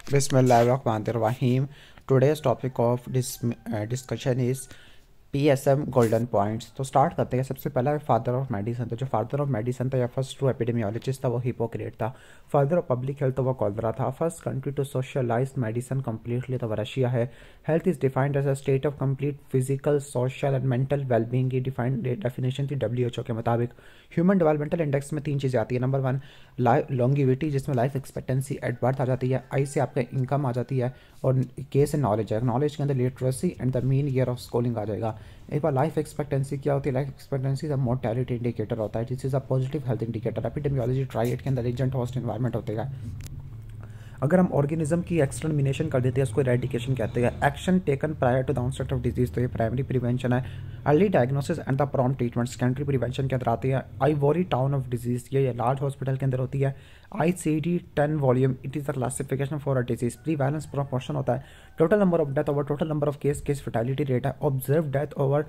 Bismillahirrahmanirrahim. Today's topic of discussion is PSM golden points. तो start करते हैं। सबसे पहला फादर ऑफ मेडिसिन, तो जो फादर ऑफ मेडिसिन था या फर्स्ट ट्रू एपिडेमियोलॉजिस्ट था वो हिपोक्रेट था। फादर ऑफ पब्लिक हेल्थ तो वो कॉलरा था। First country to socialise medicine completely तो वो रशिया है। Health is defined as a state of complete physical social and mental wellbeing की डिफाइंड डेफिनेशन थी WHO के मुताबिक। ह्यूमन डेवलपमेंटल इंडेक्स में 3 चीज़ें आती है। नंबर 1 लॉन्गिविटी, जिसमें लाइफ एक्सपेक्टेंसी एट बर्थ आ जाती है। आई से आपका इनकम आ जाती है। और के से नॉलेज है। नॉलेज के अंदर literacy and the mean year of schooling आ जाएगा। एक बार लाइफ एक्सपेक्टेंसी क्या होती है? लाइफ एक्सपेक्टेंसी का मोर्टेलिटी इंडिकेटर होता है, this is a positive health indicator. Epidemiology triad के अंदर एजेंट होस्ट एनवायरनमेंट होते हैं। अगर हम ऑर्गेनिज्म की एक्सटर्मिनेशन कर देते हैं उसको रेडिकेशन कहते हैं। Action taken prior to the onset of disease, तो ये प्राइमरी प्रिवेंशन है। Early diagnosis and the prompt treatment secondary prevention के अंदर आती है। आइवोरी टाउन ऑफ डिजीज, ये लार्ज हॉस्पिटल के अंदर होती है। ICD-10 volume, it is the classification for a disease. Prevalence proportion होता है total number of death over total number of case fertility rate है। Observe death over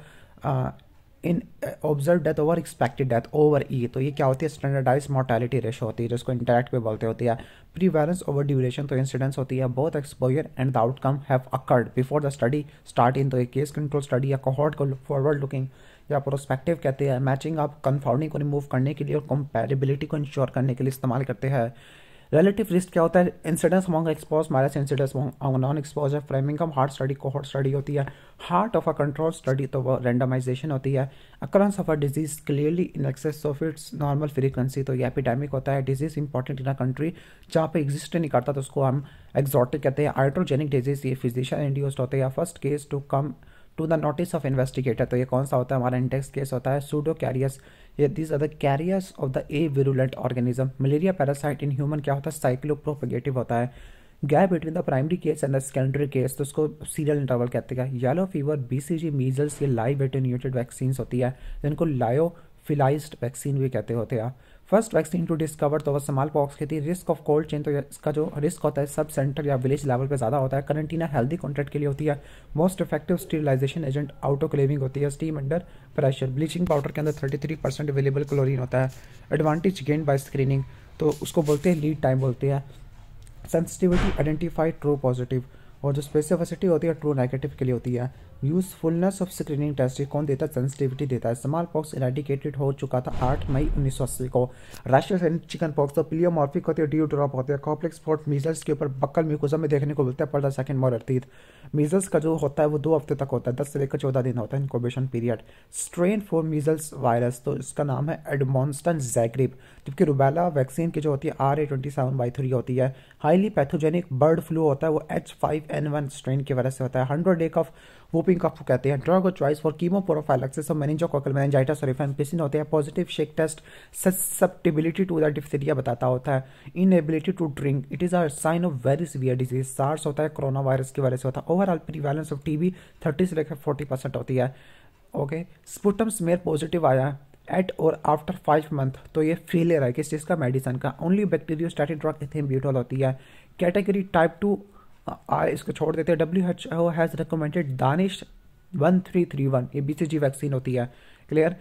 in observe death over expected death over e, तो ये क्या होती है? Standardise mortality ratio होती है जिसको इंटरैक्ट पे बोलते होती है। प्रीवैलेंस ओवर ड्यूरेशन, तो इंसिडेंस होती है। Both exposure and the outcome have occurred before the study start in, तो एक केस कंट्रोल स्टडी या कोहॉर्ट को फॉरवर्ड लुकिंग या प्रोस्पेक्टिव कहते हैं। मैचिंग अप कन्फाउंडिंग को रिमूव करने के लिए और कंपैरेबिलिटी को इंश्योर करने के लिए इस्तेमाल करते हैं। रिलेटिव रिस्क क्या होता है? Incidence among expose minus incidence among non expose है। Framingham heart study cohort study होती है। Heart of a control study तो वो रैंडमाइजेशन होती है। Occurrence of a disease clearly in excess of its normal frequency, तो ये एपिडेमिक होता है। Disease important in a country जहाँ पे एग्जिस्ट नहीं करता तो उसको हम एक्सोटिक कहते हैं। आइट्रोजेनिक डिजीज ये फिजिशियन इंड्यूस्ड होते हैं। First case to come to the notice of investigator, तो ये कौन सा होता है? हमारा इंडेक्स केस होता है। सूडो कैरियर्स, ये these are the carriers of the a virulent organism. Malaria parasite in human क्या होता है? साइक्लोप्रोपेगेटिव होता है। Gap between the primary case and the secondary case, तो उसको सीरियल इंटरवल कहते हैं। येलो फीवर, BCG, मीजल्स, ये लाइव एटेन्यूएटेड वैक्सीन होती है जिनको लायोफिलाइज्ड वैक्सीन भी कहते होते हैं। फर्स्ट वैक्सीन टू डिस्कवर तो वह स्मॉल पॉक्स की थी। रिस्क ऑफ कोल्ड चेन, तो इसका जो रिस्क होता है सब सेंटर या विलेज लेवल पे ज़्यादा होता है। करेंटीना हेल्दी कॉन्टैक्ट के लिए होती है। मोस्ट इफेक्टिव स्टीरिलाइजेशन एजेंट आउटोक्लेविंग होती है। Steam under pressure, bleaching powder के अंदर 33% अवेलेबल क्लोरीन होता है। एडवांटेज गेन बाय स्क्रीनिंग, तो उसको बोलते हैं लीड टाइम बोलते हैं। सेंसिटिविटी आइडेंटिफाई ट्रू पॉजिटिव, और जो स्पेसिफिसिटी होती है ट्रू नेगेटिव के लिए होती है। यूजफुलनेस ऑफ स्क्रीनिंग टेस्ट कौन देता है? सेंसिटिविटी देता है। स्मॉल पॉक्स इरेडिकेटेड हो चुका था 8 मई 1980 को। रशियस एंड चिकन पॉक्स तो प्लियोमॉर्फिक होती है, ड्यू ड्रॉप होते हैं। कॉम्प्लेक्स स्पॉट मीजल्स के ऊपर बक्कल म्यूकोसा में देखने को मिलता है पर the second more earth. Measles का जो होता है वो 2 हफ्ते तक होता है, 10 से लेकर 14 दिन होता है incubation period. Strain for measles virus, तो इसका नाम है एडमोन्स्टन जैग्रिप। जबकि रुबेला वैक्सीन की जो होती है RA27/3 होती है। हाईली पैथोजेनिक बर्ड फ्लू होता है वो H5N1 स्ट्रेन की वजह से होता है। 100 डे कफ वूपिंग कफ कहते हैं। Drug choice for chemo prophylaxis of meningococcal meningitis और रिफेम्पिसिन होते हैं। Positive shake test susceptibility to the diphtheria बताता होता है। Inability to drink, it is a sign of very severe disease. SARS होता है कोरोना वायरस की वजह से होता है। ओवरऑल प्रीवैलेंस ऑफ TB 30 से लेकर 40% होती है। ओके, स्पुटम स्मेयर पॉजिटिव आया एट और आफ्टर 5 मंथ, तो ये फेलियर है किस चीज़ का? मेडिसिन का। ओनली बैक्टीरियोस्टैटिक ड्रग इथेम्ब्यूटोल होती है। कैटेगरी टाइप 2 इसको छोड़ देते हैं। WHO हैज़ रिकमेंडेड दानिश 1331, ये BCG वैक्सीन होती है। क्लियर?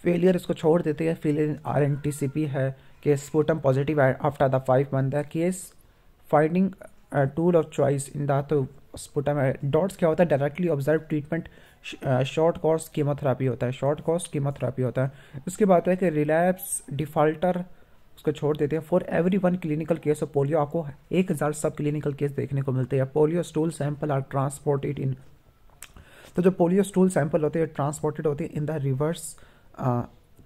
फेलियर इसको छोड़ देते हैं। फेलियर RNTCP है कि sputum positive after the 5 month है। Case finding tool of choice in the, तो स्पुटम है। डॉट्स क्या होता है? Directly observe treatment short course chemotherapy होता है। शॉर्ट कोर्स कीमोथेरेपी होता है। उसके बाद है कि रिलैप्स डिफॉल्टर, उसको छोड़ देते हैं। For every 1 clinical case of polio आपको 1000 सब क्लिनिकल केस देखने को मिलते हैं। Polio stool sample are transported in, तो जो पोलियो स्टूल सैंपल होते हैं ट्रांसपोर्टेड होते हैं in the reverse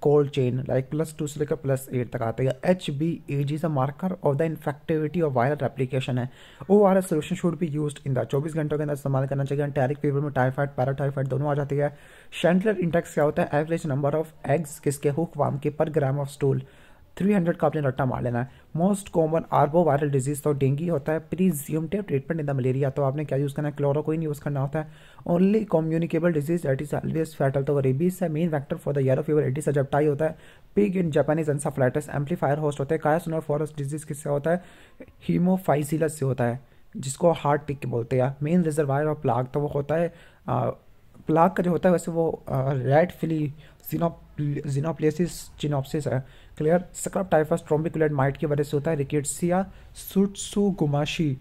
cold chain, like +2 से लेकर +8 तक आते हैं। HBAG is a marker of the infectivity of viral application है। ORS solution should be used in the 24 घंटों के अंदर इस्तेमाल करना चाहिए। एंटेरिक फीवर में टाइफाइड पैराटाइफाइड दोनों आ जाती है। शैंडलर इंडेक्स क्या होता है? एवरेज नंबर ऑफ एग्स किसके? हुक वार्म के पर ग्राम ऑफ स्टूल। 300 का आपने रट्टा मार लेना है। Most common arbo viral disease तो डेंगू होता है। प्रीज्यूमटिव ट्रीटमेंट इन द मलेरिया, तो आपने क्या यूज़ करना है? क्लोरोक्विन यूज़ करना होता है। Only communicable disease that is always fatal, तो रेबीज है। Main factor for the yellow fever Aedes aegypti होता है। पिग इन जापानीज एन्सेफेलाइटिस। एम्पलीफायर होस्ट होते हैं। कायासोनर फॉरेस्ट डिजीज किससे होता है? हीमोफाइसिलस से होता है, जिसको हार्ट पिक बोलते हैं। मेन रिजर्वायर ऑफ प्लाग तो वो होता है प्लाग का जो होता है वैसे वो रेड फिली जिनोप्लेसिस चिनोप्सिस है। क्लियर? स्क्रब टाइफस ट्रोम्बिकुलेट माइट की वजह से होता है। रिकेट्सिया सुट्सुगुमाशी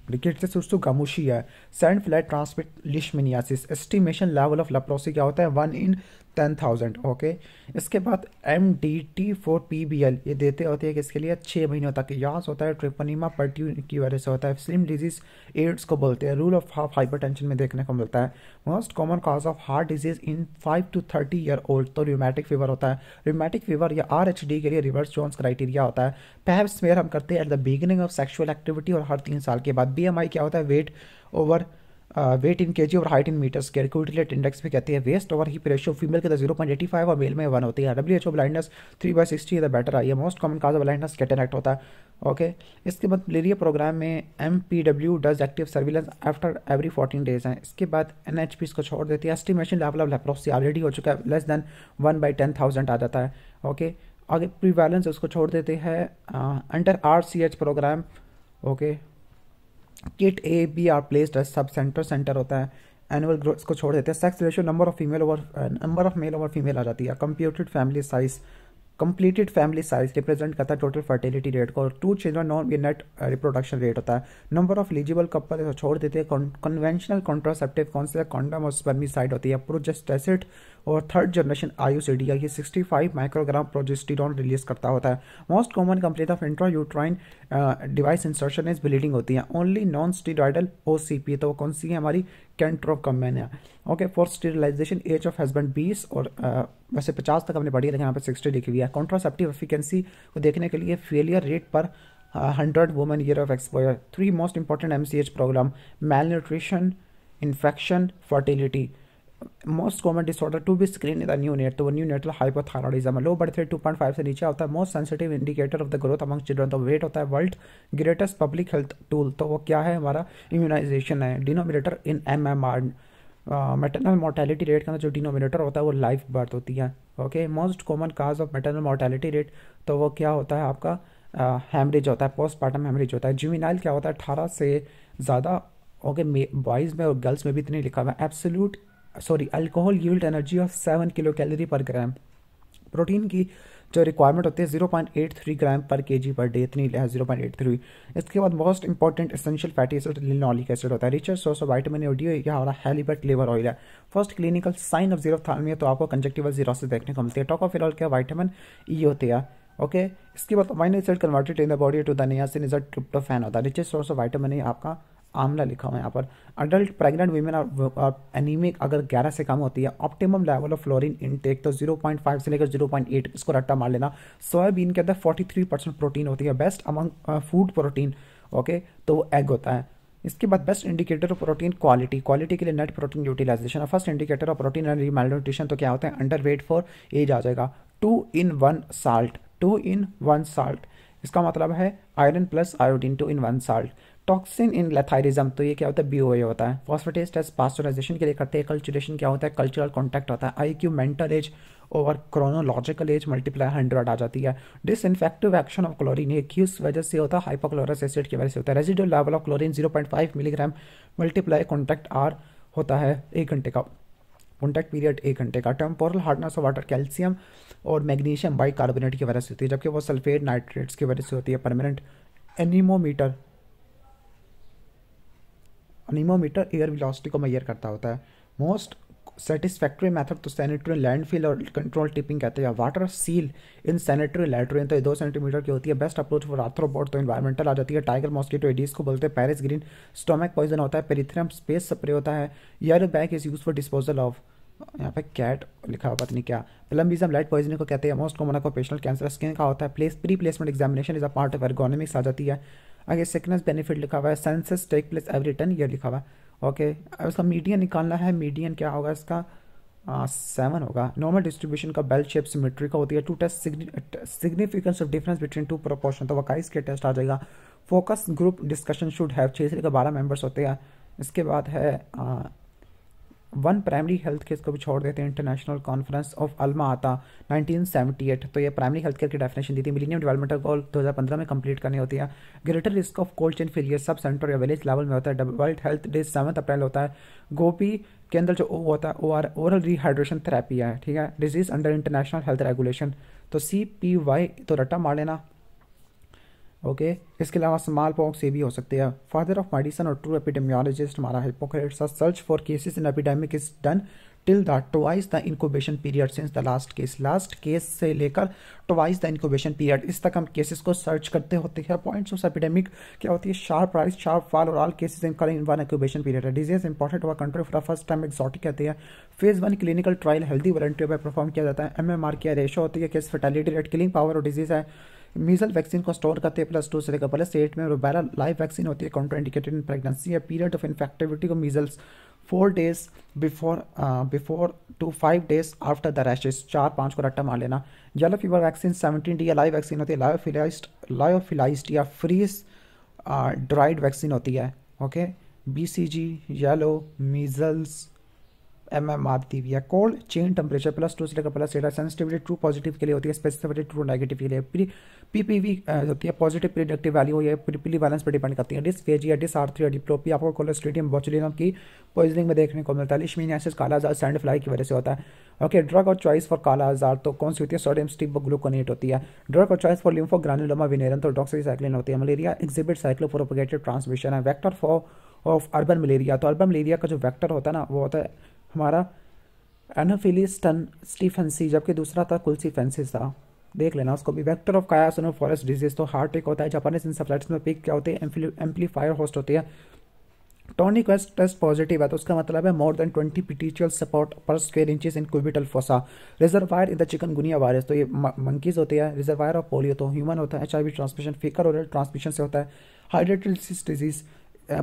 रिकेट्स उसको गामुशी है। Sand flat transmit leishmaniasis. Estimation level of leprosy क्या होता है 1 in 10,000। ओके, इसके बाद MDT4 PBL ये देते होते हैं कि इसके लिए 6 महीनों तक यास होता है। ट्रिपोनिमा पर्ट्यू की वजह से होता है। स्लिम डिजीज एड्स को बोलते हैं। रूल ऑफ हाफ हाइपरटेंशन में देखने को मिलता है। Most common cause of heart disease in 5 to 30 year old तो र्यूमेटिक फीवर होता है। र्यूमेटिक फीवर या RH के लिए रिवर्स जोन्स क्राइटेरिया होता है। पैप स्मेयर हम करते हैं at the beginning of sexual activity और हर 3 साल के बाद। BMI क्या होता है वेट इन केजी और height in meter square. Quetelet index भी कहते हैं। Waist over hip ratio female के 0.85 और मेल में 1 होती है। WHO blindness 3/60 the better eye है। Most common cause of blindness cataract होता है। ओके, इसके बाद मलेरिया प्रोग्राम में MPW does active surveillance after every 14 days है। इसके बाद NHP को छोड़ देती है। Estimation level of leprosy already हो चुका है, लेस देन 1/10,000 आ जाता है। ओके, आगे प्रीवैलेंस उसको छोड़ देते हैं under RCH program. Okay, kit A B are placed as sub centre होता है। एनुअल ग्रोथ इसको छोड़ देते हैं। Sex ratio number of male over female आ जाती है। कंप्लीटेड फैमिली साइज रिप्रेजेंट करता है टोटल फर्टिलिटी रेट को। 2 children non net reproduction rate होता है। नंबर ऑफ एलिजिबल कपल छोड़ देते हैं। कन्वेंशनल कॉन्ट्रासेप्टिव कौन से कॉन्डम और स्पर्मिसाइड होती है। प्रोजेस्टेसिड और 3rd जनरेशन IUCD ये 65 माइक्रोग्राम प्रोजेस्टेरॉन रिलीज करता होता है। Most common complaint of intrauterine device insertion is bleeding होती है। ओनली नॉन स्टीरॉयडल OCP तो वो कौन सी है हमारी कैंट्रोकमेन है। Okay, for sterilization age of husband 20 और वैसे 50 तक हमने पढ़ी है लेकिन यहाँ पर 60 लिखी हुई है। कॉन्ट्रासेप्टिव एफिकेंसी को देखने के लिए failure rate per 100 women year of exposure. 3 most important MCH programme malnutrition, infection, fertility. Most common disorder to be screen in the neonate तो वो neonatal hypothyroidism. Low birth rate 2.5 से नीचे होता है। Most sensitive indicator of the growth among children तो weight होता है। World greatest public health tool तो वो क्या है हमारा इम्यूनाइजेशन है। Denominator in MMR। Maternal mortality rate का जो डिनोमिनेटर होता है वो लाइफ बर्थ होती है। Okay, most common cause of maternal mortality rate तो वो क्या होता है आपका हेमरेज होता है। पोस्टपार्टम हेमरेज होता है। जुवेनाइल क्या होता है 18 से ज़्यादा। ओके, बॉयज़ में और गर्ल्स में भी इतनी लिखा हुआ है। Alcohol yield energy of 7 kilo calorie पर ग्राम। प्रोटीन की जो रिक्वायरमेंट होती है 0.83 ग्राम पर kg पर डे, इतनी है 0.83। इसके बाद most important essential fatty acid linoleic acid होता है। Richer source of vitamin A D या हमारा हेलिबर्ट लिवर ऑयल है। First clinical sign of xerophthalmia तो आपको कंजक्टिवल जीरोसिस देखने को मिलती है। टोकोफेरॉल क्या विटामिन E होती है। ओके, इसके बाद amino acid converted in the body to the niacin is a tryptophan होता है। Richer source of vitamin E आपका आंवला लिखा हुआ है यहाँ पर। अडल्ट प्रेग्नेंट वीमेन और एनीमिक अगर 11 से कम होती है। Optimum level of fluorine intake तो 0.5 से लेकर 0.8 इसको रट्टा मार लेना। सोयाबीन के अंदर 43% प्रोटीन होती है। Best among food protein okay तो वो एग होता है। इसके बाद best indicator of protein quality के लिए net protein utilization. First indicator of protein and malnutrition तो क्या होता है अंडर वेट फॉर एज आ जाएगा। 2 in 1 साल्ट इसका मतलब है iron plus iodine 2 in 1 salt. Toxin in lathyrism तो ये क्या होता है BOA होता है। फॉस्फेटेज टेस्ट पास्चराइजेशन के लिए करते हैं। कल्चुरेशन क्या होता है कल्चरल कॉन्टैक्ट होता है। IQ मेंटल एज और क्रोनोलॉजिकल एज मल्टीप्लाई 100 आ जाती है। डिसइंफेक्टिव एक्शन ऑफ क्लोरीन ये किस वजह से होता है हाइपोक्लोरस एसिड की वजह से होता है। Residual level of chlorine 0.5 milligram multiply contact hour होता है 1 घंटे का। कॉन्टैक्ट पीरियड 1 घंटे का। Temporal hardness of water calcium और मैग्नीशियम बाइकार्बोनेट की वजह से होती है जबकि वो सल्फेट नाइट्रेट्स की वजह से होती है। परमानेंट एनीमोमीटर एयर वेलोसिटी को मेजर करता होता है। मोस्ट सेटिस्फैक्ट्री मेथड तो सैनिटरी लैंडफिल और कंट्रोल टिपिंग कहते हैं। Water seal in sanitary latrine तो 2 सेंटीमीटर की होती है। बेस्ट अप्रोच फॉर आर्थ्रोपोड तो इन्वायरमेंटल आ जाती है। टाइगर मॉस्किटो एडीज को बोलते हैं। पेरिस ग्रीन स्टोमक पॉइजन होता है। पेरिथ्रियम स्पेस स्प्रे होता है। Yellow bag is use for disposal of यहाँ पे कैट लिखा हुआ पता नहीं क्या। प्लम्बिज्म लाइट पॉइजनिंग को कहते हैं। Most common occupational cancer skin का होता है। Pre placement examination is a part of ergonomics आ जाती है। आगे सिकनेस बेनिफिट लिखा हुआ है। Census take place every 10 year लिखा हुआ है। ओके अब इसका मीडियन निकालना है। मीडियन क्या होगा इसका 7 होगा। नॉर्मल डिस्ट्रीब्यूशन का बेल शेप सिमेट्री का होती है। To test significance of difference between 2 proportion तो वकाइस के टेस्ट आ जाएगा। Focus group discussion should have 6 से लेकर 12 मेंबर्स होते हैं। इसके बाद है 1 प्राइमरी हेल्थ केयर को भी छोड़ देते हैं। इंटरनेशनल कॉन्फ्रेंस ऑफ अल्मा आता 1978 तो ये प्राइमरी हेल्थ केयर की डेफिनेशन दी थी। मिलीनियम डेवलपमेंट गोल 2015 में कंप्लीट करनी होती है। Greater risk of cold chain failure sub centre या विलेज लेवल में होता है। वर्ल्ड हेल्थ डे 7 अप्रैल होता है। गोपी के अंदर जो ओ होता है ओरल रिहाइड्रेशन थेरेपी है ठीक है। Disease under international health regulation तो CPY तो रट्टा मार लेना। ओके इसके अलावा स्मॉल पॉक्स ये भी हो सकती है। फादर ऑफ मेडिसिन और ट्रू एपिडेमियोलॉजिस्ट हमारा Hippocrates search for cases in epidemic is done till that twice the incubation period since the last case से लेकर ट्वाइस द इंक्यूबेशन पीरियड इस तक हम केसेस को सर्च करते होते हैं। पॉइंट्स ऑफ एपिडेमिक क्या होती है, शार्प राइज, शार्प फॉल और all cases in one incubation period है। डिजीज इंपॉर्टेंट हुआ country for the first time exotic कहते हैं। Phase 1 clinical trial healthy volunteer पर परफॉर्म किया जाता है। MMR की रेशो होती है, case fertility rate, killing power और डिजीज है। मीजल वैक्सीन को स्टोर करते हैं +2 से लेकर +8 में। रुबेला लाइव वैक्सीन होती है, कॉन्ट्राइंडिकेटेड इन प्रेगनेंसी है। पीरियड ऑफ इन्फेक्टिविटी को measles 4 days before to 5 days after the rashes, 4-5 को रट्टा मार लेना। येलो फीवर वैक्सीन 17 डी या लाइव वैक्सीन होती है। लायोफिलाइज्ड या फ्रीज ड्राइड वैक्सीन होती है। Okay BCG, yellow, measles, MMR दी हुई है। कोल्ड चेन टेम्परेचर +2 से लेकर +8 है। सेंसिटिविटी ट्रू पॉजिटिव के लिए होती है, स्पेसिफिसिटी ट्रू नेगेटिव के लिए। PPV होती है पॉजिटिव प्रिडिक्टिव वैल्यू, ये प्रिपली बैलेंस पर डिपेंड करती है। डिस्फेजिया, डिसआर्थरिया, डिप्लोपिया आपको कोलोस्ट्रीडियम बोचुलिनम की पॉइजनिंग में देखने को मिलता है। लिशमीनियासिस काला आजार सैंड फ्लाई की वजह से होता है। ओके ड्रग और चॉइस फॉर काला आजार तो कौन सी होती है, सोडियम स्टीरोग्लूकोनेट होती है। ड्रग और चॉइस फॉर लिम्फोग्रानुलोमा वेनेरम तो डॉक्सीसाइक्लिन होती है। मलेरिया एग्जिबिट साइक्लोप्रोपेगेटिव ट्रांसमिशन है। वेक्टर ऑफ अर्बन मलेरिया, तो अर्बन मलेरिया का जो वेक्टर होता है ना वो होता है हमारा एनोफिलिस स्टीफेंसी, जबकि दूसरा था कुल्सीफेंसिस था, देख लेना उसको भी। वेक्टर ऑफ कायासोनो फॉरेस्ट डिजीज तो हार्ट अटैक होता है। जापानीज इंसेफेलाइटिस में पिक क्या होती है, एम्पलीफायर होस्ट होती है। टॉनिक वेस्ट टेस्ट पॉजिटिव है तो उसका मतलब है more than 20 petechial spots per square inches in cubital fossa. Reservoir in the chikungunya virus तो ये मंकीज होती है। रिजर्वायर ऑफ पोलियो तो ह्यूमन होता है। HIV transmission faecal oral transmission से होता है। हाइड्रेटिस डिजीज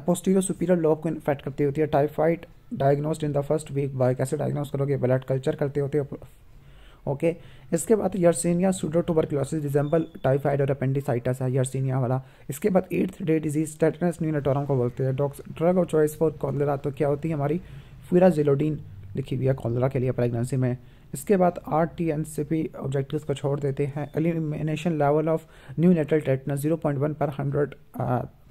पोस्टीरियर सुपीरियर लोब को इन्फेक्ट करती होती है। Typhoid diagnosed in the first week by कैसे डायग्नोस करोगे, ब्लड कल्चर करते होते हो। ओके इसके बाद Yersinia pseudo tuberculosis resemble typhoid और अपेंडिसाइटिस है यर्सीनिया वाला। इसके बाद 8th डे डिजीज टेटनस न्यूनेटोरम को बोलते हैं। ड्रग और चॉइस फॉर कॉलरा तो क्या होती है हमारी फ्यूराजिलोडीन लिखी हुई है कॉलरा के लिए प्रेगनेंसी में। इसके बाद RTNCP ऑब्जेक्टिव्स को छोड़ देते हैं। Elimination level of neonatal tetanus 0.1 per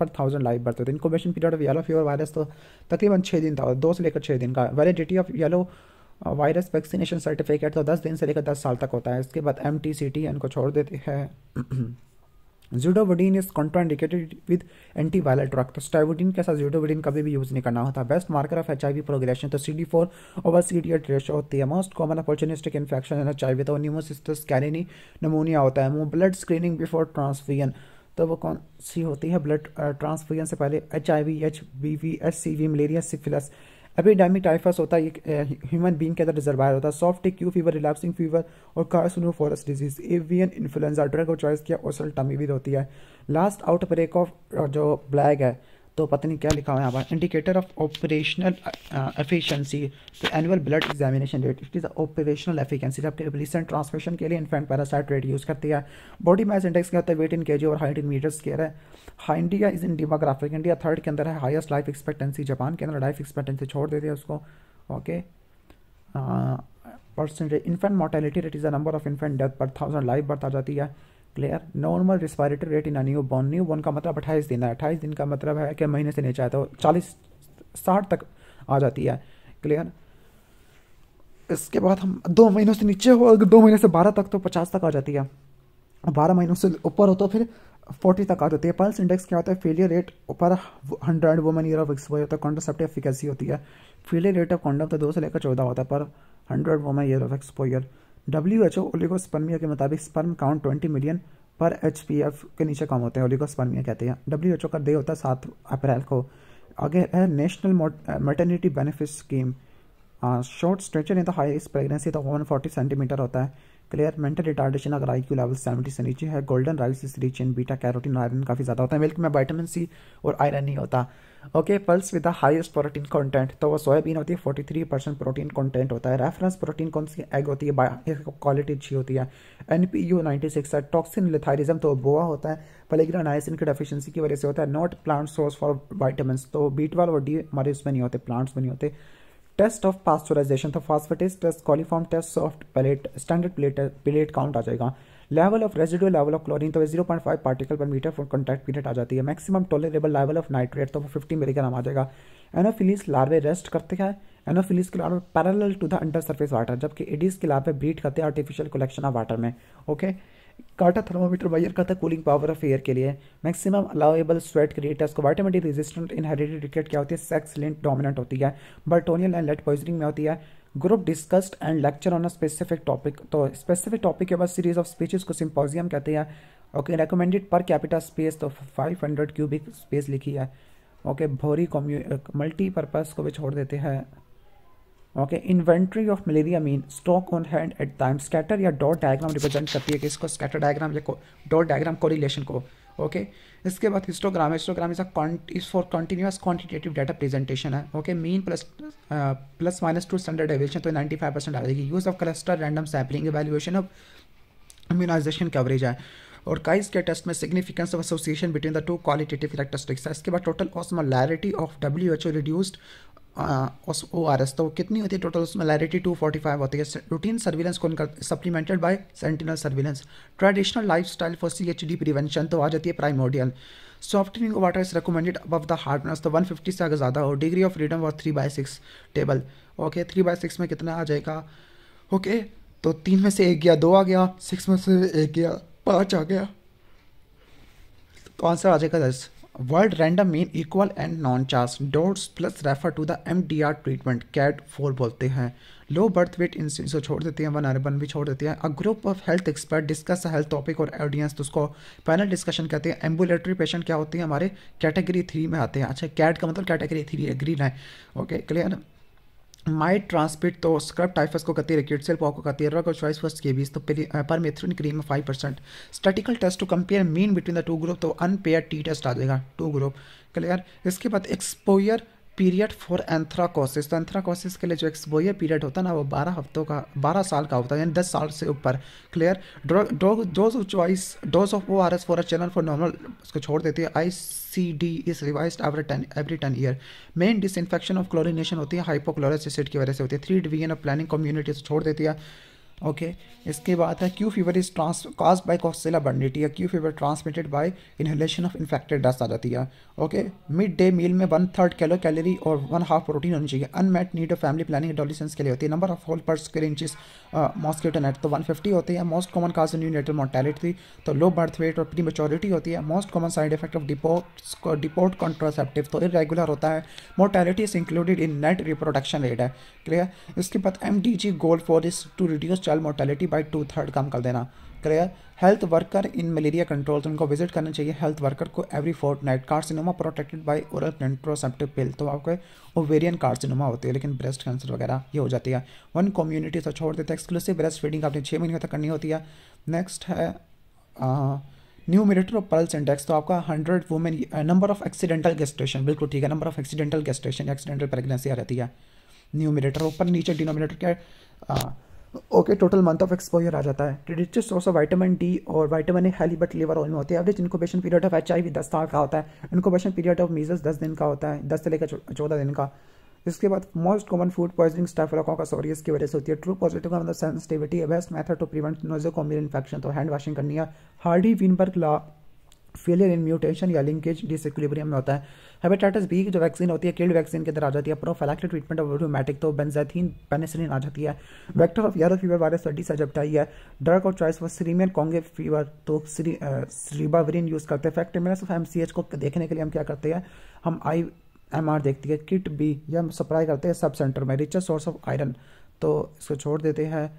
100 live birth होते हैं। Incubation period of yellow fever virus तो तकरीबन 6 दिन था, 2 से लेकर 6 दिन का। Validity of yellow virus vaccination certificate तो 10 दिन से लेकर 10 साल तक होता है। इसके बाद MTCT इनको छोड़ देते हैं। Zidovudine is contraindicated with antiviral drug तो स्टाइवुडीन के साथ ज़िडोवुडीन कभी भी यूज़ नहीं करना होता। Best marker of HIV progression तो CD4 ओवर CD8 रेशो होती है। Most common opportunistic infection in HIV तो न्यूमोसिस्टिस कैरिनी नमूनिया होता है। ब्लड स्क्रीनिंग बिफोर ट्रांसफ्यूजन तो वो कौन सी होती है, ब्लड ट्रांसफ्यूजन से पहले HIV, HBV, HCV, malaria, syphilis. Epidemic typhus होता है, ह्यूमन बींग के अंदर रिजर्वायर होता है। सॉफ्ट टिक फीवर, रिलैप्सिंग फीवर और कार्सिनोफोरस डिजीज। एवियन इन्फ्लुएंजा ड्रग और चॉइस किया ओसल टमी भी होती है। लास्ट आउटब्रेक ऑफ जो ब्लैक है तो पता नहीं क्या लिखा हुआ है यहाँ पर, इंडिकेटर ऑफ ऑपरेशनल एफिशिएंसी तो annual blood examination rate it is operational efficiency. जबकि रिसेंट ट्रांसमिशन के लिए इन्फेंट पैरासाइट रेट यूज़ करती है। बॉडी मास इंडेक्स क्या होता है, वेट इन केजी और हाइट इन मीटर स्क्वायर है। India is in demographic, India 3rd के अंदर है। हाईएस्ट लाइफ एक्सपेक्टेंसी जापान के अंदर, लाइफ एक्सपेक्टेंसी छोड़ देते हैं उसको। Okay percentage infant mortality rate is the number of infant death पर 1000 लाइव बर्थ आ जाती है। Clear. Normal respiratory rate in new born का मतलब 28 दिन है। 28 दिन का मतलब है कि महीने से नीचे है तो 40-60 तक आ जाती है। क्लियर। इसके बाद हम 2 महीनों से नीचे हो, 2 महीने से 12 तक तो 50 तक आ जाती है। 12 महीनों से ऊपर हो तो फिर 40 तक आ जाती है। पल्स इंडेक्स क्या होता है, फेलियर रेट ऊपर 100 वुमेन ईयर ऑफ एक्सपोजर होता है। कॉन्ट्रासेप्टिव एफिकेसी होती है। फेलियर रेट ऑफ कॉन्डम तो 2 से लेकर 14 होता है पर 100 women year of exposure. WHO oligospermia के मुताबिक स्पर्म काउंट 20 मिलियन पर HPF के नीचे कम होते हैं, ओलिगोस्पर्मिया कहते हैं। WHO का डे होता है 7 अप्रैल को। आगे है national maternity benefit scheme. Short stature in the highest pregnancy तो 140 सेंटीमीटर होता है। क्लियर। मेंटल रिटार्डेशन अगर IQ लेवल 70 से नीचे है। Golden rice is rich in beta carotene, iron काफ़ी ज़्यादा होता है। मिल्क में विटामिन C और आयरन नहीं होता। Okay pulse with the highest protein content तो वो सोयाबीन होती है, 43% प्रोटीन कंटेंट होता है। रेफरेंस प्रोटीन कौन सी, एग होती है, क्वालिटी अच्छी होती है। NPU 96 है। टॉक्सिन लिथाइरिज्म तो बोआ होता है, पेलेग्रा नाइसिन की डेफिशिएंसी की वजह से होता है। Not plant source for vitamin तो B12 और D हमारे उसमें नहीं होते, प्लांट्स में नहीं होते। टेस्ट ऑफ पास्चराइजेशन तो phosphatase test, coliform test, soft palate, standard plate count आ जाएगा। Level of residual level of chlorine तो 0.5 particle per meter for contact period आ जाती है। Maximum tolerable level of nitrate तो 50 मिलीग्राम आ जाएगा। एनोफिलीज लार्वे rest करते हैं। एनोफिलीज के larvae parallel to the under surface water, जबकि एडीज के लार्वे ब्रीड करते हैं आर्टिफिशियल कलेक्शन ऑफ वाटर में। ओके कार्टर थर्मोमीटर मेजर करता है कूलिंग पावर ऑफ एयर के लिए। मैक्सिमम अलाउेबल स्वेट क्रिएटर्स को vitamin D resistant inherited rickets क्या होती है, सेक्स लिंक्ड डोमिनेंट होती है, बर्टोनियल एंड लेड पॉइजनिंग में होती है। Group discussed and lecture on a specific topic, तो स्पेसिफिक टॉपिक के बाद सीरीज ऑफ स्पीचेस को सिंपोजियम कहते हैं। Okay, recommended per capita space तो 500 क्यूबिक स्पेस लिखी है। ओके, भोरी मल्टीपर्पज को भी छोड़ देते हैं। Okay, inventory of malaria mean stock on hand at time. Scatter या डॉट डायग्राम रिप्रेजेंट करती है कि इसको स्कैटर डायग्राम या डॉट डायग्राम कोरिलेशन को। ओके, इसके बाद histogram. Histogram is for continuous quantitative data presentation है। Okay, mean plus minus two standard deviation तो 95% आ जाएगी। Use of cluster random sampling, evaluation of immunization coverage है। और काइस के टेस्ट में significance of association between the to qualitative characteristics है। इसके बाद total osmolarity of WHO reduced ORS, तो कितनी होती है टोटल ऑस्मोलैरिटी 245 होती है। रूटीन सर्विलेंस को supplemented by sentinel surveillance. Traditional lifestyle for CHD prevention तो आ जाती है primordial. Softening water is recommended above the hardness, तो 150 से अगर ज़्यादा हो। डिग्री ऑफ फ्रीडम और 3/6 टेबल। ओके, 3/6 में कितना आ जाएगा? ओके, तो 3 में से 1 गया, 2 आ गया, 6 में से 1 गया, 5 आ गया, तो आंसर आ जाएगा 10। Word random mean equal and non charge. DOTS plus refer to the MDR treatment, cat 4 बोलते हैं। लो बर्थ वेट इंसिडेंस को छोड़ देते हैं, 1 अर्बन भी छोड़ देते हैं। A group of health expert discuss health topic और ऑडियंस, तो उसको पैनल डिस्कशन कहते हैं। एम्बुलेटरी पेशेंट क्या होते हैं हमारे कैटेगरी 3 में आते हैं। अच्छा, कैट का मतलब कैटेगरी 3 है, ग्रीन है। Okay, clear. माइट ट्रांसमिट तो स्क्रब टाइफस को कहती है, रिकेट्सियल पॉक को कहती है। ड्रग और चॉइस फर्स्ट के बीच तो पर मेथ्रिन क्रीम में 5%। Statistical test to compare mean between the two group, तो अनपेयर टी टेस्ट आ जाएगा, 2 ग्रुप, क्लियर। इसके बाद एक्सपोयर पीरियड फॉर एंथ्राकोसिस, तो एंथ्राकोसिस के लिए जो एक्सपोयर पीरियड होता है ना वो 12 हफ्तों का, 12 साल का होता है, यानी 10 साल से ऊपर, clear. Dose of choice, dose of ORS for a channel for normal उसको छोड़ देती है। ICD is revised every 10 year. Main disinfection of chlorination होती है, हाइपोक्लोरस एसिड की वजह से होती है। 3 डिवीजन ऑफ प्लानिंग कम्युनिटी से छोड़ देती है। ओके, इसके बाद है Q fever is caused by Coxiella burnetii, या Q fever transmitted by inhalation of infected dust आ जाती है। ओके, मिड डे मील में 1/3 किलो कैलोरी और 1/2 प्रोटीन होनी चाहिए। Unmet need of family planning adolescence के लिए होती है। Number of hole per square inches mosquito net तो 150 होती है। Most common cause neonatal mortality तो लो बर्थ वेट और प्री मेच्योरिटी होती है। Most common side effect of depot contraceptive तो इरेगुलर होता है। Mortality is included in net reproduction rate है, क्लियर। इसके बाद MDG goal four is to reduce child mortality bye 2/3 कम कर देना, clear. Health worker in malaria control, तो उनको विजिट करना चाहिए हेल्थ वर्कर को every fortnight. Carcinoma protected by oral contraceptive pill, तो आपको ओवेरियन कार्सिनोमा होती है लेकिन ब्रेस्ट कैंसर वगैरह ये हो जाती है। 1 कम्युनिटी तो छोड़ देते हैं। एक्सक्लूसिव ब्रेस्ट फीडिंग आपने 6 महीने तक करनी होती है। नेक्स्ट है न्यूमरेटर ऑफ पल्स इंडेक्स, तो आपका 100 women. Number of accidental gestation, बिल्कुल ठीक है, number of accidental gestation, accidental pregnancy आ रहती है। न्यूमरेटर ऊपर नीचे डिनोमिनेटर क्या है। Okay, total month of exposure आ जाता है। Richest source of vitamin D और vitamin A halibut liver oil में होती है। Average incubation period of HIV 10 साल का होता है। इनक्यूबेशन पीरियड ऑफ मीजल्स 10 दिन का होता है, 10 से लेकर 14 दिन का। इसके बाद most common food poisoning Staphylococcus aureus की वजह से होती है। ट्रू पॉजिटिव का मतलब सेंसिटिविटी है। Best method to prevent nosocomial infection तो हैंड वॉशिंग करनी है। Hardy Weinberg law failure in mutation या लिंकेज डिसइक्विलिब्रियम में होता है। हेपेटाइटिस बी की जो वैक्सीन होती है किल्ड वैक्सीन के अंदर आ जाती है। प्रोफिलैक्टिक ट्रीटमेंट ऑफ रूमेटिक तो बेंजाथीन पेनिसिलिन आ जाती है। Vector of yellow fever virus study से जब आई है। ड्रग और चॉइस फॉर सीरियन कॉन्गे फीवर तो रिबाविरिन यूज़ करते हैं। इफेक्टिवनेस ऑफ MCH को देखने के लिए हम क्या करते हैं, हम IMR देखती है। किट बी या हम सप्लाई करते हैं सब सेंटर में। रिचेस्ट सोर्स ऑफ आयरन तो इसको छोड़ देते हैं।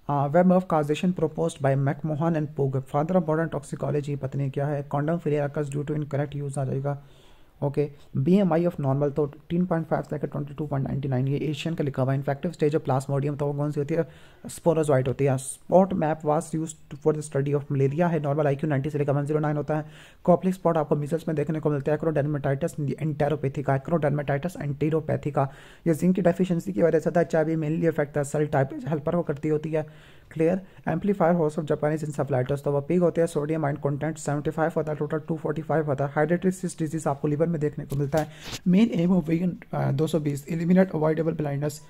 Web of causation proposed by MacMahon and Pugh. Father of modern toxicology पता नहीं क्या है। Condom free occurs due to incorrect use आ जाएगा। ओके, BMI ऑफ नॉर्मल तो 13.5 से लेकर 22.99, ये एशियन का लिखा हुआ है। इन्फेक्टिव स्टेज ऑफ प्लाज्मोडियम तो वो कौन सी होती है, स्पोरोजोइट होती है। Spot map was used for the study of malaria है। नॉर्मल IQ 90 से लेकर 109 होता है। कॉपलिक स्पॉट आपको मीजल्स में देखने को मिलता है। एक्रोडर्मेटाइटिस एंटेरोपैथिका, एक्रोडर्मेटाइटिस एंटेरोपैथिका ये जिंक की डेफिशिएंसी की वजह से था। HIV mainly effect cell type helper को करती होती है, क्लियर। एम्पलीफायर हॉर्स ऑफ जापानीज इंसेफ्लाइटिस तो वो पिग होते हैं। सोडियम आयन कंटेंट 75 होता है, टोटल 245 होता है। हाइड्रेटिस डिजीज आपको लिवर में देखने को मिलता है। मेन एम ऑफ वेगन 220 eliminate avoidable blindness.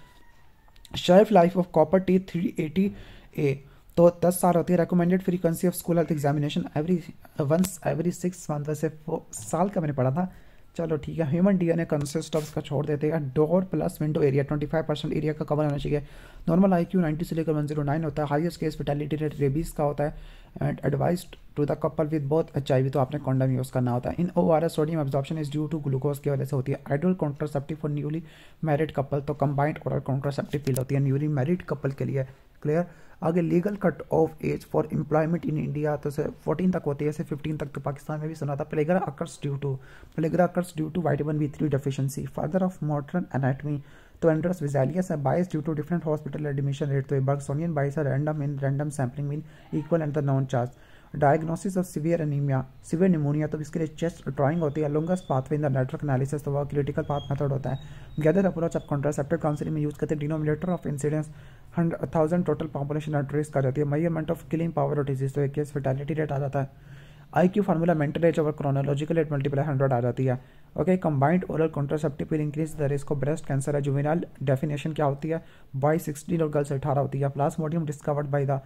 Shelf life of copper T 380A तो 10 साल होती है। Recommended frequency of school health examination every 6 month, वैसे साल का मैंने पढ़ा था चलो ठीक है, ह्यूमन डीएनए कंसिस्ट ऑफ, इसका छोड़ देते हैं। Door plus window area 25% area का कवर होना चाहिए। नॉर्मल IQ 90 से लेकर 109 होता है। Highest case fatality rate rabies का होता है। And advised to the couple with both HIV, तो आपने कॉन्डम यूज़ करना होता है। In ORS sodium absorption is due to glucose की वजह से होती है। Ideal contraceptive for newly married couple, तो कंबाइंड ओरल कॉन्ट्रासेप्टिव पिल होती है न्यूली मैरिड कपल के लिए। क्लियर। आगे legal cut off age for employment in India, तो से 14 तक होती है, से 15 तक तो पाकिस्तान में भी सुना था। Pellagra occurs due to vitamin B3 deficiency. Father of modern anatomy, तो एंड्रस विजालियस है bias due to different hospital admission rate, तो बर्गसोनियन बाइस है random sampling mean equal and the non charge. Diagnosis of severe anaemia, severe pneumonia, तो इसके लिए chest drawing होती है। Longest pathway in the network analysis, तो वह critical path method होता है। Gather approach of contraceptive counselling में यूज करते हैं। Denominator of incidence 100,000 total population address कर जाती है। Measurement of killing power of disease, तो एक केस फेटेलिटी रेट आ जाता है। IQ formula mental as over chronological S multiply 100 आ जाती है। Okay, combined oral contraceptive will increase the risk of breast cancer है। जुवेनाइल डेफिनेशन क्या होती है? बॉय 16 और गर्ल्स 18 होती है। प्लाज्मोडियम डिस्कवर्ड बाय द,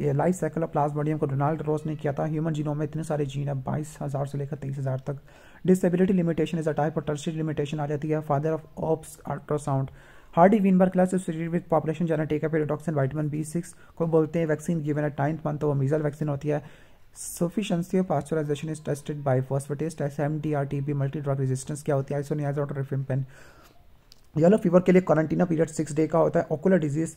ये लाइफ साइकिल ऑफ प्लाज्मोडियम को डोनाल्ड रोज ने किया था। ह्यूमन जीनोम में इतने सारे जीन है 22,000 से लेकर 23,000 तक। Disability limitation is a type of tertiary limitation आ जाती है। Father of obs ultrasound. Hardy Weinberg class with population genetic pyridoxine vitamin B6 को बोलते हैं। Vaccine given at 9th month, तो वो मीजल वैक्सीन होती है। Sufficiency of pasteurisation is tested by phosphatase test. MDR TB multi drug resistance क्या होती है? आइसोनियाज और रिफिम्पेन। येलो फीवर के लिए क्वारंटीना पीरियड 6 डे का होता है। ओकुलर डिजीज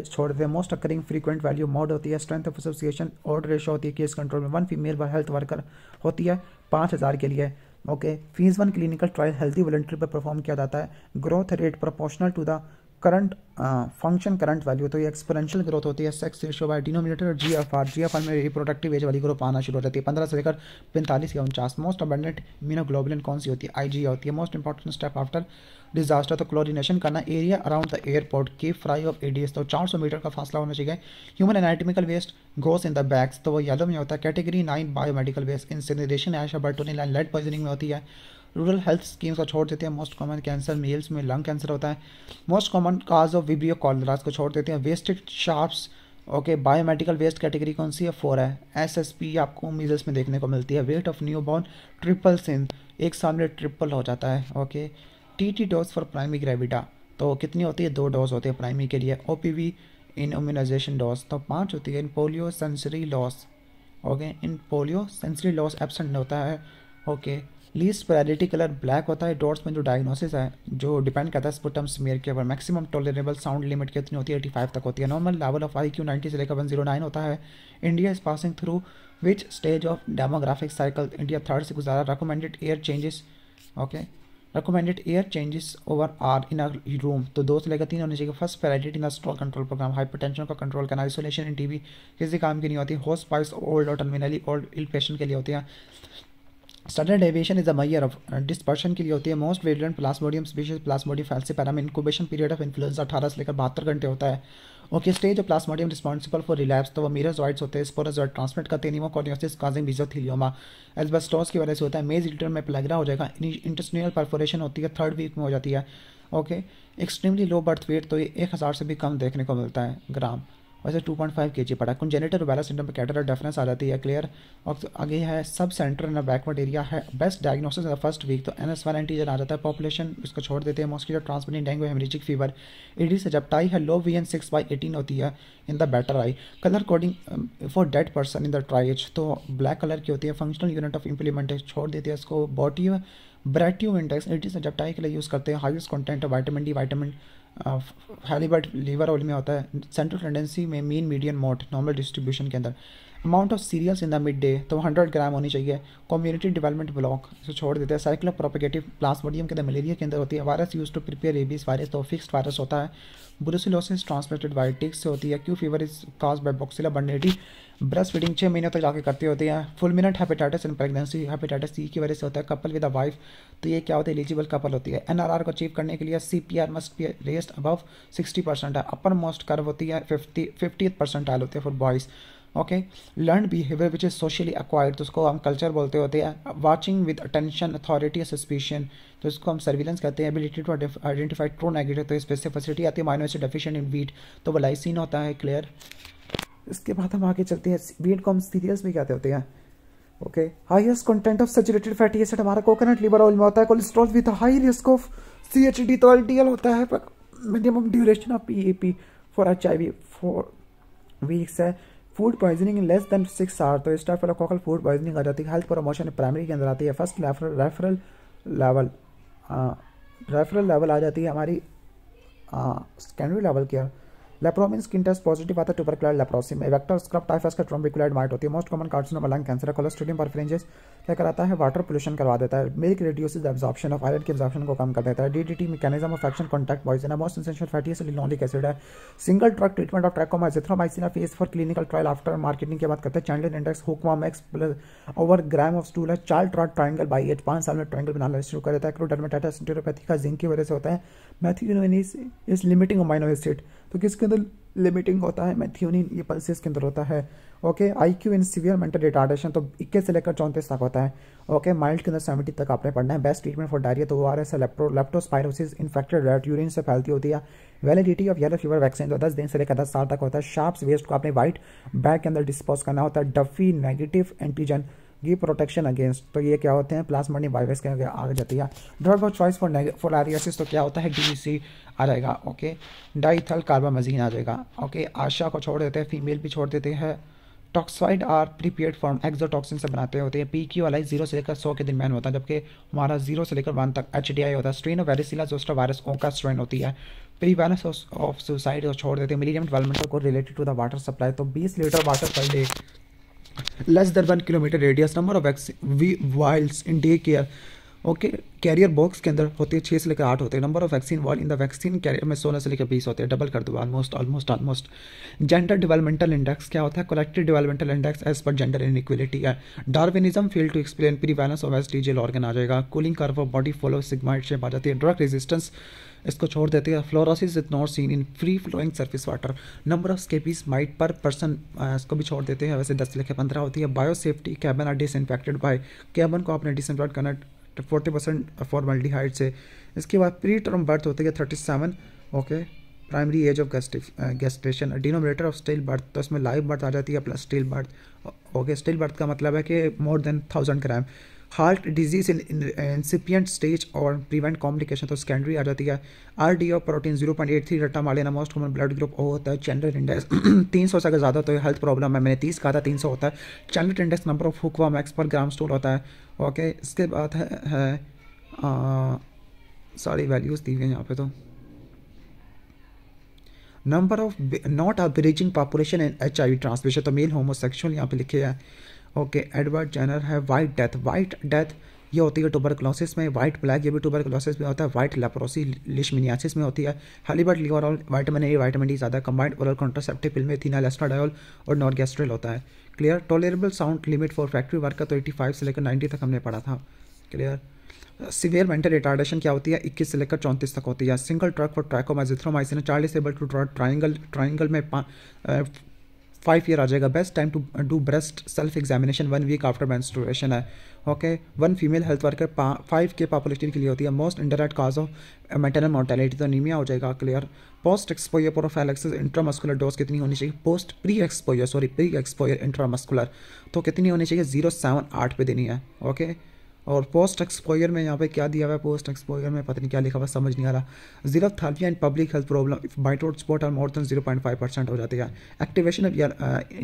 छोड़ देते हैं। Most occurring frequent value mod होती है। Strength of association odd ratio होती है केस कंट्रोल में। 1 फीमेल हेल्थ वर्कर होती है 5,000 के लिए। Okay, phase 1 clinical trial healthy volunteer पर परफॉर्म किया जाता है। Growth rate proportional to the current function current value, तो ये एक्सपोनेंशियल ग्रोथ होती है। सेक्स रेशियो बाय डिनोमिनेटर और GFR में रिप्रोडक्टिव एज वाली ग्रुप आना शुरू हो जाती है 15 से लेकर 45 या 49। मोस्ट अबंडेंट इम्यूनोग्लोबुलिन कौन सी होती है? IG होती है। Most important step after disaster, तो क्लोरिनेशन करना। Area around the airport keep free of ADS, तो 400 मीटर का फासला होना चाहिए। Human anatomical waste goes in the bags, तो वो येलो में होता है। Category 9 biomedical waste incineration ash बर्टोनिल एंड लेड पॉइजनिंग में होती है। रूरल हेल्थ स्कीम्स को छोड़ देते हैं। मोस्ट कॉमन कैंसर मेल्स में लंग कैंसर होता है। Most common cause of Vibrio कॉलरास को छोड़ देते हैं। Wasted sharps, okay, biomedical waste category कौन सी है? 4 है। SSP आपको मीजल्स में देखने को मिलती है। Weight of newborn triple since, एक साल में ट्रिपल हो जाता है। Okay, TT dose for primary gravida, तो कितनी होती है? 2 डोज होती है प्राइमरी के लिए। OPV इन इम्यूनाइजेशन डोज, तो 5 होती है। इन पोलियो सेंसरी लॉस, ओके, इन पोलियो सेंसरी लॉस एब्सेंट होता है। Okay, least priority colour black होता है। डॉट्स में जो डायग्नोसिस है जो डिपेंड करता है स्पुटम स्मीयर के ऊपर। मैक्सिमम टॉलरेबल साउंड लिमिट कितनी होती है? 85 तक होती है। नॉर्मल लेवल ऑफ IQ 90 से लेकर 109 होता है। India is passing through which stage of demographic cycle? India 3rd से गुजारा। Recommended air changes, okay, recommended air changes over hour in a room, तो 2 से लेकर 3 होनी चाहिए। First priority in stroke control programme. Hypertension का कंट्रोल करना। Isolation in TB किसी काम की नहीं होती। होस्ट स्पाइस ओल्ड और टर्मिनली ओल्ड इल पेशेंट के लिए होती है। Standard deviation is a major of dispersion के लिए होती है। Most variant Plasmodium species Plasmodium falciparum. Incubation period of influenza 18 से लेकर 72 घंटे होता है। Okay, stage of Plasmodium responsible for relapse, तो वो मीरोजॉइड्स होते हैं। स्पोरोजॉइड ट्रांसमिट करते हैं। न्यूमोकॉर्नियोसिस काजिंग मेसोथेलियोमा। एस्बेस्टोस की वजह से होता है। मेज ईटर में प्लेग्रा हो जाएगा। इंटेस्टिनल परफोरेशन होती है 3rd वीक में हो जाती है। Okay, extremely low birth wait, तो ये 1000 से भी कम देखने को मिलता है ग्राम, वैसे 2.5 kg पड़ा। कंजेनिटल रूबेला सिंड्रोम में कैटरल डेफनेस आ जाती है। क्लियर। और आगे है sub centre in backward area है। Best diagnosis in the first week, तो NS1 एंटीजन आ जाता है। पॉपुलेशन इसको छोड़ देते हैं। Mosquito transmitting dengue haemorrhagic fever. Aedes aegypti है। लो VN 6/18 होती है in the better I. Colour coding for dead person in the tries, तो ब्लैक कलर की होती है। फंक्शनल यूनिट ऑफ इम्प्लीमेंटेशन छोड़ देते हैं इसको। बॉटियो ब्रैटियो इंडेक्स एडिस एजिप्टाई के लिए यूज़ करते हैं। Highest content of vitamin D vitamin halibut liver oil में होता है। सेंट्रल टेंडेंसी में mean median mode normal distribution के अंदर। Amount of cereals in the mid day, तो 100 ग्राम होनी चाहिए। कम्युनिटी डेवलपमेंट ब्लॉक इसे छोड़ देते हैं। साइकिल ऑफ प्रोपेगेटिव प्लाज्मोडियम के अंदर मलेरिया के अंदर होती है। Virus used to prepare rabies virus, तो फिक्स्ड वायरस होता है। ब्रुसिलोसिस ट्रांसमिटेड बाय टिक्स से होती है। Q fever is cause by Coxiella burnetii. Breast feeding 6 महीने तक जाके करती होती है। Fulminant hepatitis in pregnancy hepatitis C की वजह से होता है। कपल विद अ वाइफ, तो ये क्या होता है? एलिजिबल कपल होती है। NRR को अचीव करने के लिए CPR must be raised above 60% है। अपर मोस्ट कर्व होती है 50th परसेंटाइल होती है for boys. Okay, learn behaviour which is socially acquired, तो उसको हम कल्चर बोलते होते हैं। Watching with attention authority suspicion, तो इसको हम सर्विलेंस कहते हैं। Ability to identify true negative, तो स्पेसिफिसिटी आती है। Amino acid deficient in wheat, तो वो लाइसिन होता है। क्लियर। इसके बाद हम आगे चलते हैं। वीट को हम सीरियल्स भी कहते होते हैं। Okay, highest content of saturated fatty acid हमारा कोकोनट लिवर ऑयल में होता है। Cholesterol with high risk of CHD तो LDL होता है। Minimum duration of PEP for HIV 4 weeks है। Food poisoning in less than 6 hour, तो स्टाफिलोकोकल फूड पॉइजनिंग आ जाती है। हेल्थ प्रमोशन प्राइमरी के अंदर आती है। फर्स्ट रेफरल लेवल आ जाती है हमारी secondary level care. Lepromin skin test positive आता है ट्यूबरकुलर लेप्रोसी में। वेक्टर स्क्रब टाइफस का ट्रोम्बिकुलर माइट होती है। Most common carcinoma lung cancer. Clostridium perfringens क्या कराता है, वाटर पोल्यूशन करवा देता है। Milk reduces absorption of iron के एब्जॉर्प्शन को कम कर देता है। DDT mechanism of action contact poison है। Most essential fatty acid linoleic acid है। Single drug treatment of trachoma azithromycin phase for clinical trial after marketing की बात करते हैं। Chandler index hookworm eggs plus over gram of stool है। चार्ल्ड trot triangle by age 5 साल में triangle बनाना शुरू कर देता है। एक्रोडर्मेटाइटिस एंटेरोपैथी का जिंक की वजह से होता है। मैथ्योनिन इज लिमिटिंग अमाइनो एसिड, तो किसके अंदर लिमिटिंग होता है, मैथ्योनिन, ये पल्सेस के अंदर होता है। Okay, IQ in severe mental retardation तो 21 से लेकर 34 तक होता है। ओके, माइल्ड के अंदर 70 तक आपने पढ़ना है। बेस्ट ट्रीटमेंट फॉर डायरिया तो ORS है। लेप्टोस्पायरोसिस इन्फेक्टेड रैट यूरिन से फैलती होती है। Validity of yellow fever vaccine तो 10 दिन से लेकर 10 साल तक होता है। शार्प्स वेस्ट को आपने व्हाइट बैग के अंदर डिस्पोज करना होता है। Duffy negative antigen give protection against, तो ये क्या होते हैं, प्लाज्मोडियम वायरस के आ जाती है। ड्रग ऑफ चॉइस फॉर एरियासिस तो क्या होता है, DEC आ जाएगा। ओके, डाइथल कार्बामेजिन आ जाएगा। ओके, आशा को छोड़ देते हैं, फीमेल भी छोड़ देते हैं। Toxoid are prepared from exotoxin से बनाते होते हैं। PQ वाला 0 से लेकर 100 के दरमियान होता है, जबकि हमारा 0 से लेकर 1 तक HDI होता है। Strain of varicella zoster virus Oka strain होती है। प्रीवेलेंस ऑफ सुसाइड को छोड़ देते हैं। मिलीनियम डेवलपमेंट को related to the water supply तो 20 litre water per day less than 1 kilometre radius. Number of vials in day care, okay, carrier box के अंदर होती है 6 से लेकर 8 होते हैं। Number of vaccine wall in the vaccine carrier में 16 से लेकर 20 होते हैं। डबल कर दो, ऑलमोस्ट। जेंडर डेवलपमेंटल इंडेक्स क्या होता है, कलेक्टिव डेवलपमेंटल इंडेक्स एज पर जेंडर इनइक्वलिटी है। Darwinism fail to explain prevalence of STJ organ आ जाएगा। Cooling curve of body follow sigmoid shape आ जाती है। ड्रग रेजिस्टेंस इसको छोड़ देती है। Fluorosis is not seen in free flowing surface water. Number of scabies mite per person इसको भी छोड़ देते हैं, वैसे 10 से लेकर 15 होती है। Bio safety cabinet are disinfected by, cabinet को आपने डिसइंफेक्ट करना 40% फॉर्मल्डिहाइड से। इसके बाद प्री टर्म बर्थ होती है 37। Okay, primary age of gestation. Denominator of still birth तो इसमें लाइव बर्थ आ जाती है plus still birth. Okay, still birth का मतलब है कि more than 1000 gram. Heart disease in incipient stage और प्रिवेंट कॉम्प्लिकेशन तो सेकेंडरी आ जाती है। RDO प्रोटीन 0.83 रट्टा मालेना। Most common blood group O होता है। चैंडलर इंडेक्स 300 से अगर ज़्यादा तो हेल्थ प्रॉब्लम है, मैंने 30 कहा था, 300 होता है। चैंडलर इंडेक्स नंबर ऑफ हुकवा मैक्स पर ग्राम स्टोल होता है। ओके, इसके बाद है सारी वैल्यूज़ दी हुई हैं यहाँ पे। तो number of not a breaching population in HIV transmission तो मेल होमोसेक्सुअल यहाँ पे लिखे हैं। ओके, एडवर्ड जेनर है। वाइट डेथ ये होती है ट्यूबरकुलोसिस में। वाइट प्लेग ये भी ट्यूबरकुलोसिस में होता है। वाइट लेप्रोसी लिशमिनियासिस में होती है। Halibut liver oil vitamin A vitamin D ज़्यादा। कंबाइंड ओरल कॉन्ट्रासेप्टिव पिल में इथेनॉल एस्ट्राडायोल और नॉर्गेस्ट्रेल होता है। Clear. Tolerable sound limit for factory worker तो 85 से लेकर 90 तक हमने पढ़ा था। क्लियर। सीवियर मेंटल रिटार्डेशन क्या होती है, 21 से लेकर 34 तक होती है। Single drug for trachoma azithromycin. Child is able to draw triangle में 5 ईयर आ जाएगा। Best time to do breast self examination 1 week after menstruation है। ओके, 1 फीमेल हेल्थ वर्कर 5 के पॉपुलेशन के लिए होती है। Most indirect cause of maternal mortality तो एनीमिया हो जाएगा। Clear. Post exposure prophylaxis intramuscular dose कितनी होनी चाहिए, प्री एक्सपोजर इंट्रामस्कुलर तो कितनी होनी चाहिए, 0.78 पे देनी है। ओके, और पोस्ट एक्सपोजर में यहाँ पे क्या दिया हुआ है, पोस्ट एक्सपोजर में पता नहीं क्या लिखा हुआ, समझ नहीं आ रहा। Xerophthalmia and public health problem if Bitot's spot are more than 0.5% हो जाती है। Activation of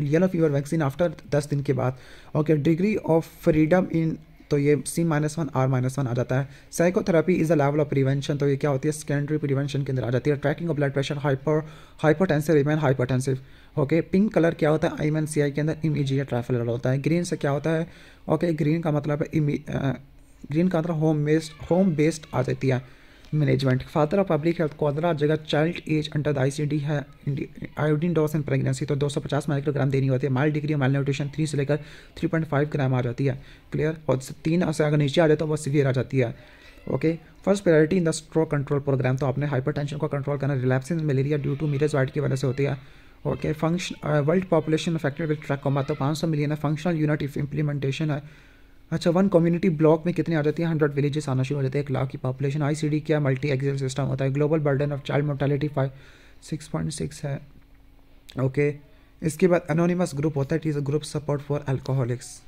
yellow fever vaccine after 10 दिन के बाद। Okay, degree of freedom in तो ये C-1 R-1 आ जाता है। Psychotherapy is a level of prevention तो ये क्या होती है, सेकेंडरी प्रिवेंशन के अंदर आ जाती है। Tracking of blood pressure hypertensive even hypertensive. Okay, pink colour क्या होता है, IMNCI के अंदर इमीडिएट रेफरल होता है। ग्रीन से क्या होता है, ओके, ग्रीन का मतलब है ग्रीन का मतलब होम बेस्ड आ जाती है management. Father of public health क्वादरा जगह child age under the ICD है। आयोडीन डोज इन प्रेगनेंसी तो 250 माइक्रोग्राम देनी होती है। माइल्ड डिग्री ऑफ मालन्यूट्रिशन 3 से लेकर 3.5 ग्राम आ जाती है। क्लियर। और 3 से अगर नीचे आ जाए तो वो सीवियर आ जाती है। Okay, first priority in the stroke control programme तो आपने हाइपरटेंशन को कंट्रोल करना। Relapse in malaria due to merozoite की वजह से होती है। ओके, world population affected with trachoma तो 500 मिलियन है। फंक्शनल यूनिट इफ इम्प्लीमेंटेशन है। अच्छा, 1 कम्युनिटी ब्लॉक में कितनी आ जाती है, 100 विलेजेस आना शुरू हो जाते हैं। 1 लाख की पॉपुलेशन। ICD क्या, मल्टी एक्सियल सिस्टम होता है। Global burden of child mortality 6.6 है। ओके, इसके बाद एनोनिमस ग्रुप होता है। It is a group support for alcoholics.